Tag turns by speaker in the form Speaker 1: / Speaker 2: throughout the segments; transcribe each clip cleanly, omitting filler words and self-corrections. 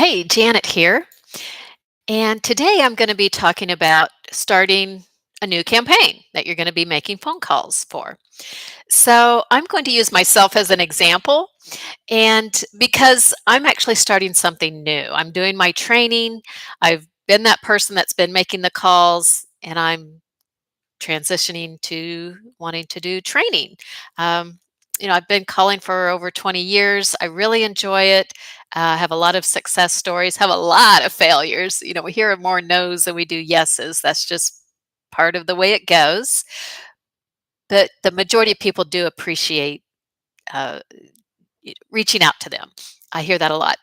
Speaker 1: Hey, Janet here. And today I'm going to be talking about starting a new campaign that you're going to be making phone calls for. So I'm going to use myself as an example. And because I'm actually starting something new, I'm doing my training. I've been that person that's been making the calls, and I'm transitioning to wanting to do training. Um, I've been calling for over 20 years. I really enjoy it. Have a lot of success stories, have a lot of failures. We hear more no's than we do yeses. That's just part of the way it goes. But the majority of people do appreciate uh, reaching out to them. I hear that a lot.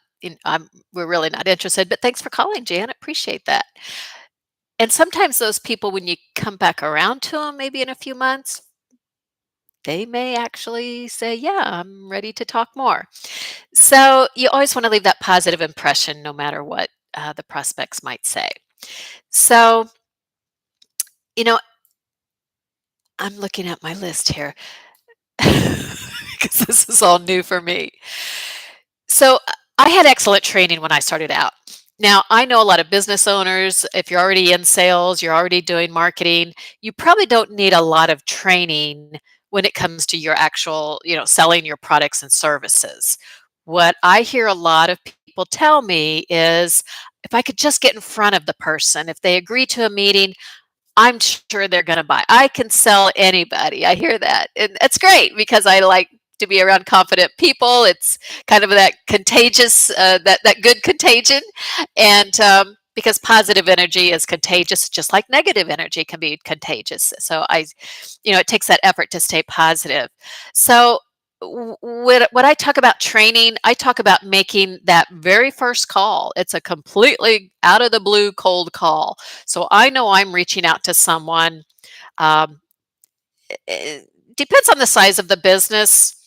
Speaker 1: We're really not interested, but thanks for calling, Jan. Appreciate that. And sometimes those people, when you come back around to them, maybe in a few months, they may actually say, "Yeah, I'm ready to talk more." So you always want to leave that positive impression no matter what the prospects might say. So, you know, I'm looking at my list here because this is all new for me. So I had excellent training when I started out. Now, I know a lot of business owners. If you're already in sales, you're already doing marketing, you probably don't need a lot of training when it comes to your actual, selling your products and services. What I hear a lot of people tell me is if I could just get in front of the person, if they agree to a meeting, I'm sure they're gonna buy. I can sell anybody. I hear that, and it's great because I like to be around confident people. It's kind of that contagious, that good contagion, and because positive energy is contagious, just like negative energy can be contagious. So it takes that effort to stay positive. So when I talk about training, I talk about making that very first call. It's a completely out of the blue cold call. So I know I'm reaching out to someone. Um, it depends on the size of the business.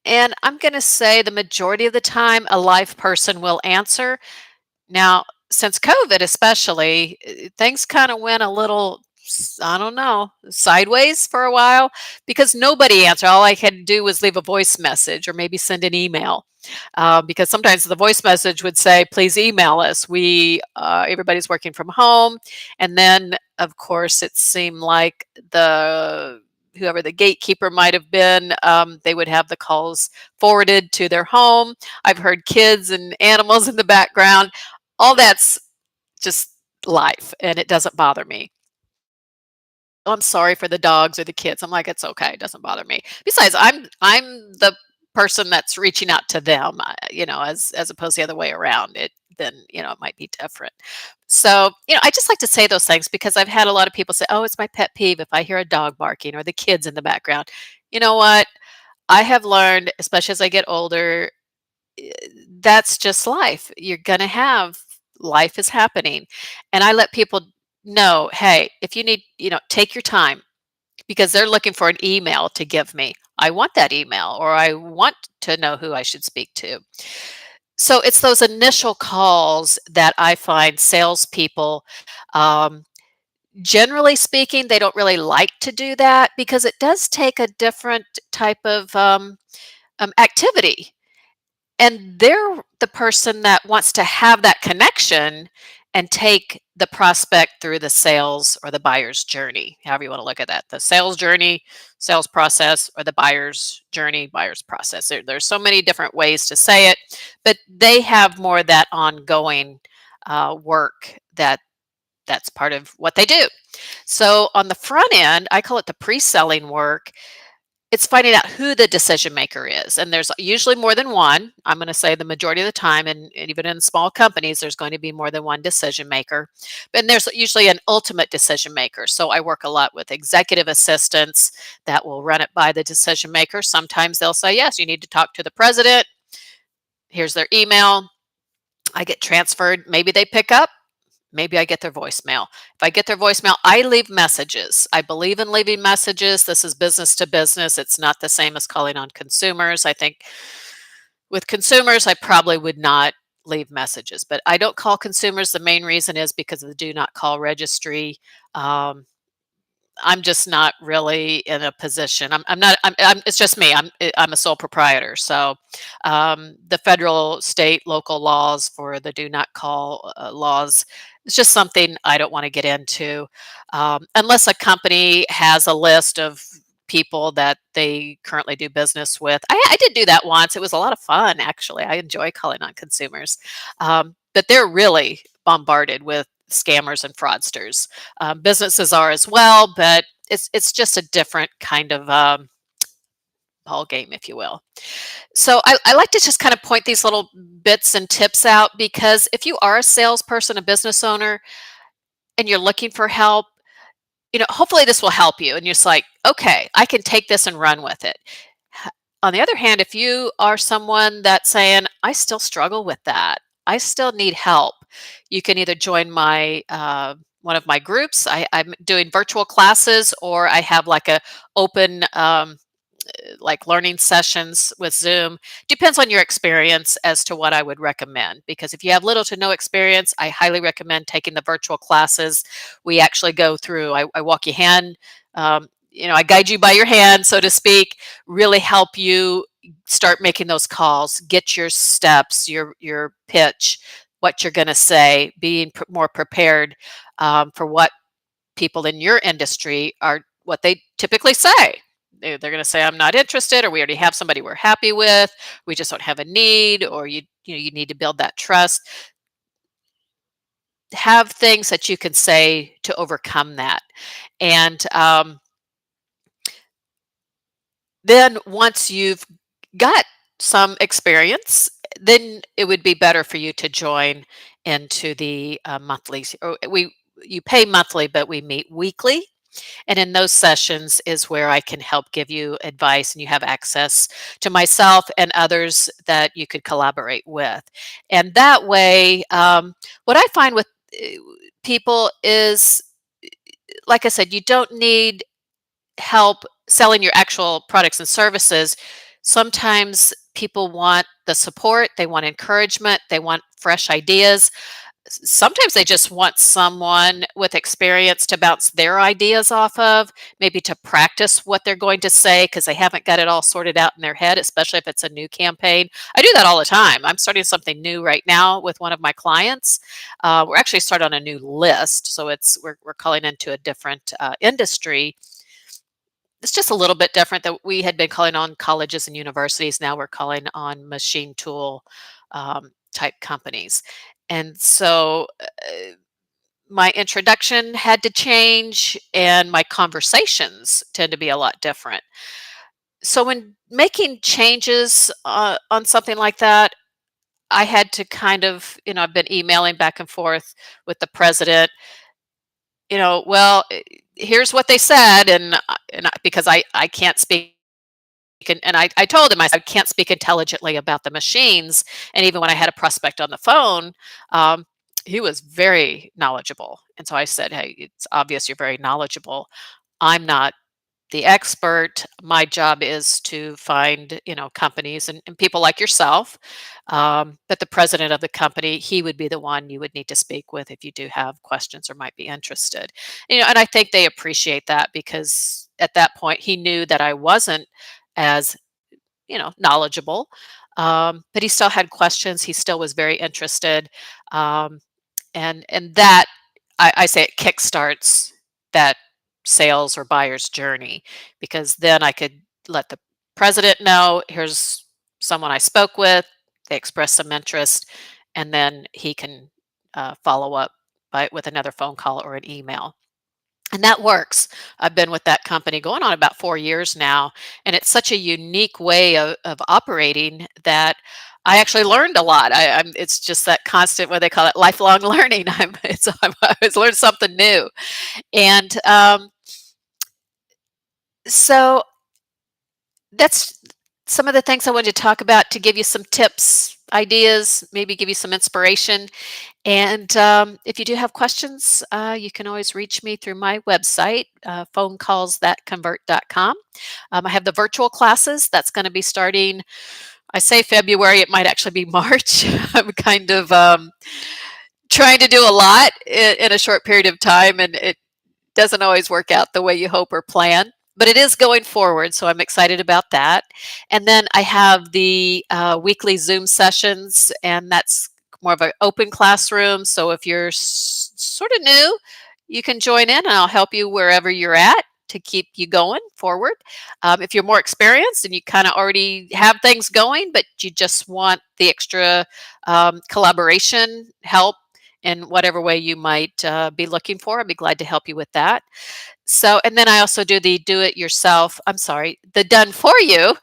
Speaker 1: And I'm going to say the majority of the time, a live person will answer. Now, since COVID, especially, things kind of went a little, I don't know, sideways for a while because nobody answered. All I had to do was leave a voice message or maybe send an email. Because sometimes the voice message would say, "Please email us. Everybody's working from home," and then, of course, it seemed like the whoever the gatekeeper might have been, they would have the calls forwarded to their home. I've heard kids and animals in the background. All that's just life, and it doesn't bother me. Oh, I'm sorry for the dogs or the kids. I'm like, "It's okay, it doesn't bother me." Besides, I'm the person that's reaching out to them, as opposed to the other way around. It might be different. So, I just like to say those things because I've had a lot of people say, "Oh, it's my pet peeve if I hear a dog barking or the kids in the background." You know what? I have learned, especially as I get older, eh, that's just life. You're gonna have life is happening. And I let people know, hey, if you need, take your time because they're looking for an email to give me. I want that email or I want to know who I should speak to. So it's those initial calls that I find salespeople, um, generally speaking, they don't really like to do that because it does take a different type of activity, and they're the person that wants to have that connection and take the prospect through the sales or the buyer's journey, however you want to look at that. The sales journey, sales process, or the buyer's journey, buyer's process. There's so many different ways to say it, but they have more of that ongoing work that's part of what they do. So on the front end, I call it the pre-selling work. It's finding out who the decision maker is, and there's usually more than one. I'm gonna say the majority of the time, and even in small companies, there's going to be more than one decision maker, and there's usually an ultimate decision maker. So I work a lot with executive assistants that will run it by the decision maker. Sometimes they'll say, "Yes, you need to talk to the president. Here's their email." I get transferred. Maybe they pick up. Maybe I get their voicemail. If I get their voicemail, I leave messages. I believe in leaving messages. This is business to business. It's not the same as calling on consumers. I think with consumers, I probably would not leave messages, but I don't call consumers. The main reason is because of the do not call registry. Um, I'm just not really in a position. I'm not. It's just me. I'm a sole proprietor. So the federal, state, local laws for the do not call laws. It's just something I don't want to get into unless a company has a list of people that they currently do business with. I did do that once. It was a lot of fun, actually. I enjoy calling on consumers, but they're really bombarded with scammers and fraudsters. Businesses are as well, but it's just a different kind of ball game, if you will. So I like to just kind of point these little bits and tips out because if you are a salesperson, a business owner, and you're looking for help, hopefully this will help you. And you're just like, okay, I can take this and run with it. On the other hand, if you are someone that's saying, I still struggle with that, I still need help, you can either join my one of my groups. I'm doing virtual classes, or I have like a open like learning sessions with Zoom. Depends on your experience as to what I would recommend. Because if you have little to no experience, I highly recommend taking the virtual classes. We actually go through, I walk you hand, I guide you by your hand, so to speak, really help you start making those calls, get your steps, your pitch, what you're going to say, being more prepared for what people in your industry are, what they typically say. They're going to say, I'm not interested, or we already have somebody we're happy with, we just don't have a need, or you need to build that trust. Have things that you can say to overcome that. And then once you've got some experience, then it would be better for you to join into the monthly. Or you pay monthly, but we meet weekly. And in those sessions is where I can help give you advice, and you have access to myself and others that you could collaborate with. And that way, what I find with people is, like I said, you don't need help selling your actual products and services. Sometimes people want the support, they want encouragement, they want fresh ideas. Sometimes they just want someone with experience to bounce their ideas off of, maybe to practice what they're going to say because they haven't got it all sorted out in their head, especially if it's a new campaign. I do that all the time. I'm starting something new right now with one of my clients. We're actually starting on a new list, so we're calling into a different industry. It's just a little bit different that we had been calling on colleges and universities. Now we're calling on machine tool type companies. And so my introduction had to change, and my conversations tend to be a lot different. So when making changes on something like that, I had to kind of, I've been emailing back and forth with the president, well, here's what they said, because I can't speak. And I told him, I said, I can't speak intelligently about the machines. And even when I had a prospect on the phone, um, he was very knowledgeable. And so I said, hey, it's obvious you're very knowledgeable. I'm not the expert. My job is to find, companies and people like yourself. But the president of the company, he would be the one you would need to speak with if you do have questions or might be interested. And I think they appreciate that because at that point he knew that I wasn't as knowledgeable, but he still had questions. He still was very interested, um, and that I say it kickstarts that sales or buyer's journey, because then I could let the president know, here's someone I spoke with, they expressed some interest, and then he can follow up with another phone call or an email. And that works. I've been with that company going on about 4 years now, and it's such a unique way of operating that I actually learned a lot. It's just that constant, what they call it, lifelong learning. I always learn something new. And so that's some of the things I wanted to talk about to give you some tips, ideas, maybe give you some inspiration. And if you do have questions, you can always reach me through my website, phonecallsthatconvert.com. I have the virtual classes that's going to be starting, I say February, it might actually be March. I'm kind of trying to do a lot in a short period of time, and it doesn't always work out the way you hope or plan, but it is going forward, so I'm excited about that. And then I have the weekly Zoom sessions, and that's more of an open classroom. So if you're sort of new, you can join in, and I'll help you wherever you're at to keep you going forward. If you're more experienced and you kind of already have things going, but you just want the extra collaboration help in whatever way you might be looking for, I'd be glad to help you with that. So, and then I also do the do it yourself, I'm sorry, the done for you.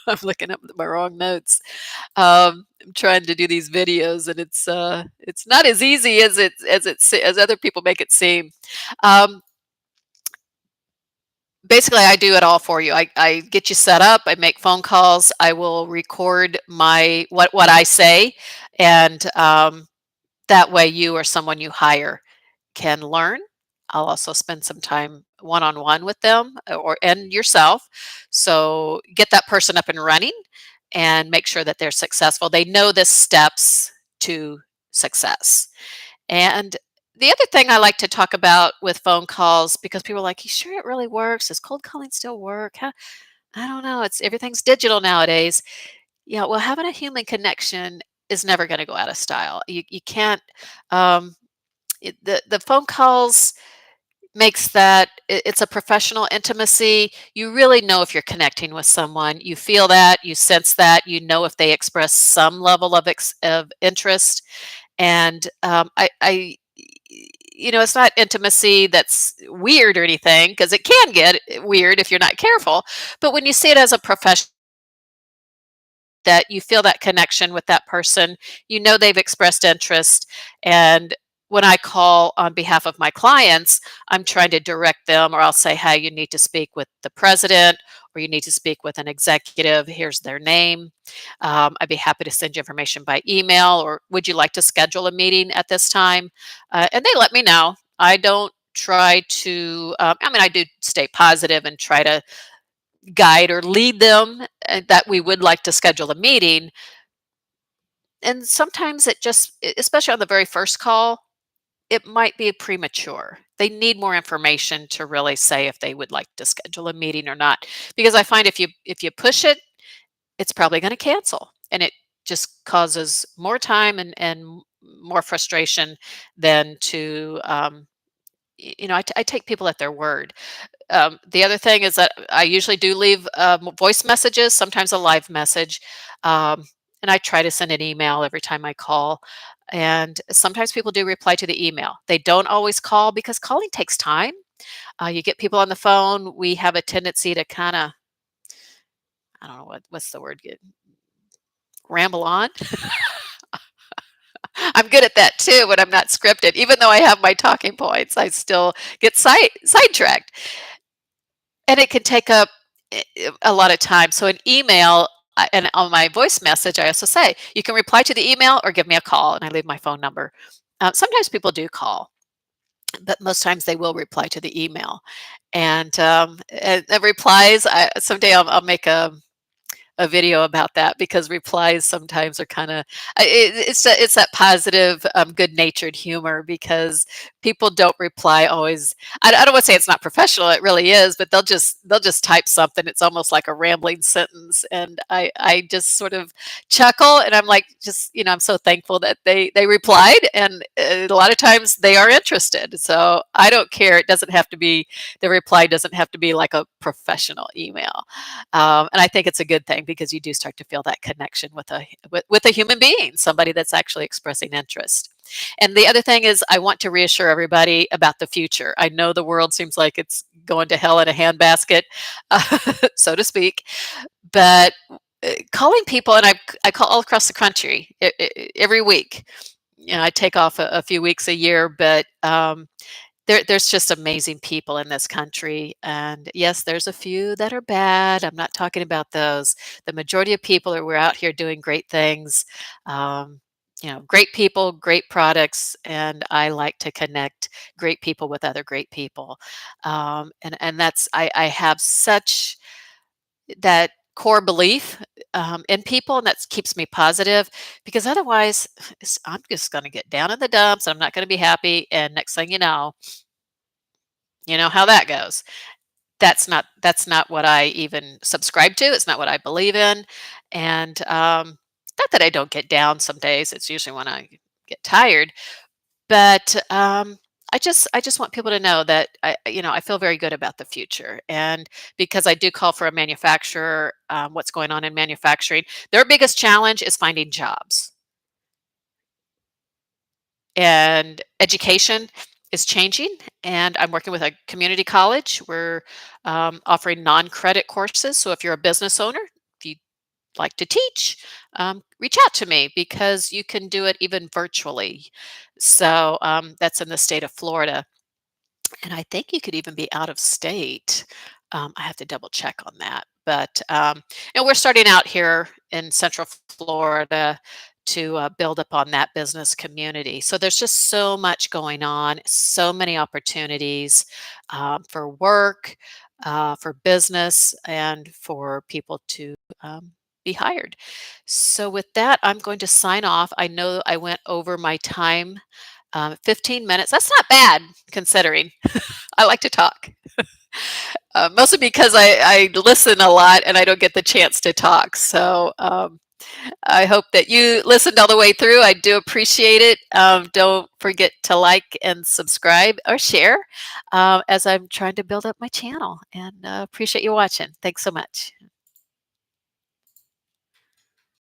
Speaker 1: I'm looking up my wrong notes. I'm trying to do these videos, and it's not as easy as as other people make it seem. Um, Basically, I do it all for you. I get you set up. I make phone calls. I will record my what I say, and that way you or someone you hire can learn. I'll also spend some time one-on-one with them or and yourself. So get that person up and running and make sure that they're successful. They know the steps to success. And the other thing I like to talk about with phone calls, because people are like, you sure it really works? Does cold calling still work? I don't know. It's everything's digital nowadays. Yeah, well, having a human connection is never going to go out of style. You can't um, the phone calls makes that it's a professional intimacy. You really know if you're connecting with someone. You feel that, you sense that, you know if they express some level of interest. And it's not intimacy that's weird or anything, because it can get weird if you're not careful. But when you see it as a professional, that you feel that connection with that person, you know they've expressed interest. And when I call on behalf of my clients, I'm trying to direct them, or I'll say, hey, you need to speak with the president, or you need to speak with an executive. Here's their name. I'd be happy to send you information by email, or would you like to schedule a meeting at this time? And they let me know. I don't try to, I do stay positive and try to guide or lead them that we would like to schedule a meeting. And sometimes it just, especially on the very first call, it might be premature. They need more information to really say if they would like to schedule a meeting or not. Because I find if you push it, it's probably going to cancel, and it just causes more time and more frustration than to I take people at their word. The other thing is that I usually do leave voice messages, sometimes a live message, um, and I try to send an email every time I call. And sometimes people do reply to the email. They don't always call because calling takes time. You get people on the phone. We have a tendency to kind of, I don't know what's the word, get ramble on. I'm good at that too when I'm not scripted. Even though I have my talking points, I still get sidetracked. And it can take up a lot of time. So an email, and on my voice message, I also say, you can reply to the email or give me a call, and I leave my phone number. Sometimes people do call, but most times they will reply to the email. And the replies, someday I'll make a video about that, because replies sometimes are kind of it's that positive good-natured humor, because people don't reply always. I don't want to say it's not professional, it really is, but they'll just type something. It's almost like a rambling sentence, and I just sort of chuckle, and I'm like, just I'm so thankful that they replied, and a lot of times they are interested, so I don't care. It doesn't have to be, the reply doesn't have to be like a professional email. And I think it's a good thing, because you do start to feel that connection with a human being, somebody that's actually expressing interest. And the other thing is, I want to reassure everybody about the future. I know the world seems like it's going to hell in a handbasket, so to speak. But calling people, and I call all across the country every week. I take off a few weeks a year, but there's just amazing people in this country. And yes, there's a few that are bad. I'm not talking about those. The majority of people we're out here doing great things. Um, great people, great products, and I like to connect great people with other great people. And that's, I have such that core belief in people, and that keeps me positive, because otherwise I'm just going to get down in the dumps. I'm not going to be happy, and next thing you know, You know how that goes. That's not what I even subscribe to. It's not what I believe in, and, not that I don't get down some days, it's usually when I get tired, but, I just want people to know that I feel very good about the future, and because I do call for a manufacturer, what's going on in manufacturing, their biggest challenge is finding jobs. And education is changing, and I'm working with a community college. We're offering non-credit courses. So if you're a business owner, if you like to teach, reach out to me because you can do it even virtually. So that's in the state of Florida. And I think you could even be out of state. I have to double check on that. But we're starting out here in Central Florida to build upon that business community. So there's just so much going on, so many opportunities for work, for business, and for people to be hired. So with that, I'm going to sign off. I know I went over my time, 15 minutes. That's not bad considering. I like to talk, mostly because I listen a lot and I don't get the chance to talk. So I hope that you listened all the way through. I do appreciate it. Don't forget to like and subscribe or share as I'm trying to build up my channel. And appreciate you watching. Thanks so much.